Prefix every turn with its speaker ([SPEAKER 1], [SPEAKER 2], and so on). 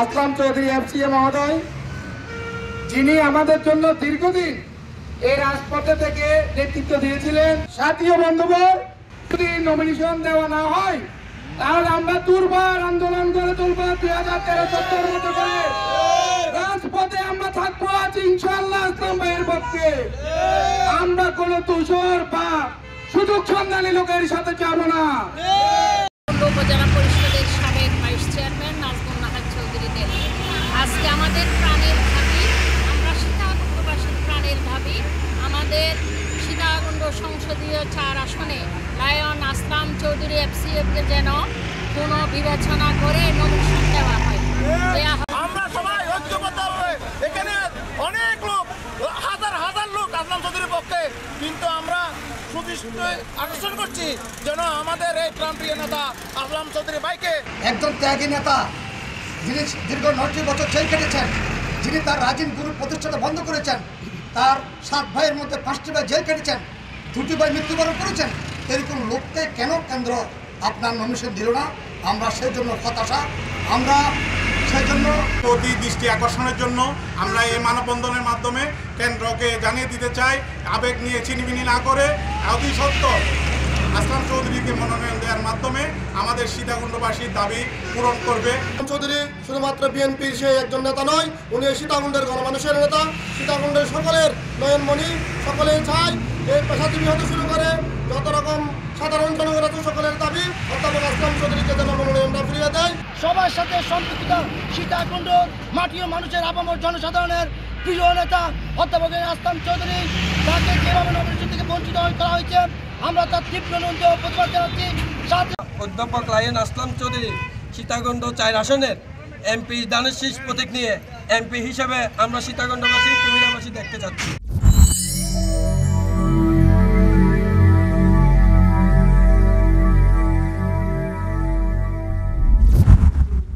[SPEAKER 1] আসলাম Chowdhury FCA মহোদয়, যিনি আমাদের জন্য দীর্ঘদিন এই রাজপথে থেকে নেতৃত্ব দিয়েছিলেন। সাথীয় বন্ধুবর, যদি নমিনেশন দেওয়া না হয় তাহলে আমরা দুর্বার আন্দোলন করে তুলব। 2013-14 মতো করে রাজপথে আমরা থাকবো। আজ ইনশাআল্লাহ আসলাম ভাইয়ের পক্ষে আমরা কোন তুষর বা সুযোগ সন্ধানী লোকের সাথে যাব না।
[SPEAKER 2] উপজেলা পরিষদের সাবেক ভাইস চেয়ারম্যান নাজমুল নাহার চৌধুরীদের আজকে আমাদের প্রাণের দাবি, আমরা সীতাকুণ্ডবাসীর প্রাণের দাবি, আমাদের সীতাকুণ্ড সংসদীয় 4 আসনে লায়ন আসলাম চৌধুরী এফসিএফকে যেন কোনো বিবেচনা করে নমিনেশন দেওয়া হয়।
[SPEAKER 3] আমরা সবাই ঐক্যবদ্ধভাবে, এখানে অনেক লোক, হাজার হাজার লোক আসলাম চৌধুরীর পক্ষে, কিন্তু আমরা আকর্ষণ করছি যেন আমাদের এই প্রাণপ্রিয় নেতা আসলাম চৌধুরী ভাইকে,
[SPEAKER 4] একজন ত্যাগী নেতা, যিনি দীর্ঘ 9টি বছর জেল কেটেছেন, যিনি তার রাজিন গ্রুপ প্রতিষ্ঠাতা বন্ধ করেছেন, তার 7 ভাইয়ের মধ্যে 5টি ভাই জেল কেটেছেন, 2টি ভাই মৃত্যুবরণ করেছেন, এরকম লোককে কেন কেন্দ্র আপনার নমিনেশন দিল না? আমরা সেই জন্য হতাশা। আমরা সেই জন্য
[SPEAKER 5] অতি দৃষ্টি আকর্ষণের জন্য আমরা এই মানববন্ধনের মাধ্যমে কেন্দ্রকে জানিয়ে দিতে চাই, আবেগ নিয়ে ছিনিমিনি না করে অতি সত্ত্বর আসলাম চৌধুরীকে মনোনয়ন দেওয়ার মাধ্যমে আমাদের সীতাকুণ্ডবাসীর দাবি পূরণ করবে।
[SPEAKER 3] চৌধুরী শুধুমাত্র বিএনপির সেই একজন নেতা নয়, উনি সীতাকুণ্ডের গণমানুষের নেতা, সীতাকুণ্ডের সকলের নয়নমণি। সকলেই চাই এই পেশাজীবী হতে শুরু করে যত রকম সাধারণ জনগণের সকলের দাবি অধ্যাপক আসলাম চৌধুরীকে যেন মনোনয়নটা ফিরিয়ে দেয়।
[SPEAKER 6] সবার সাথে সম্পৃক্ত সীতাকুণ্ড মাটি ও মানুষের আপামর জনসাধারণের প্রিয় নেতা অধ্যাপক আসলাম চৌধুরী, তাকে যেভাবে নমিনেশন থেকে বঞ্চিত করা হয়েছে আমরা তার তীব্র নিন্দা ও প্রতিবাদ জানাচ্ছি।
[SPEAKER 7] অধ্যাপক লায়ন আসলাম চৌধুরী সীতাকুণ্ড 4 আসনের এমপি দানের শীষ প্রতীক নিয়ে এমপি হিসেবে আমরা সীতাকুণ্ডবাসী কুমিল্লাবাসী দেখতে চাচ্ছি।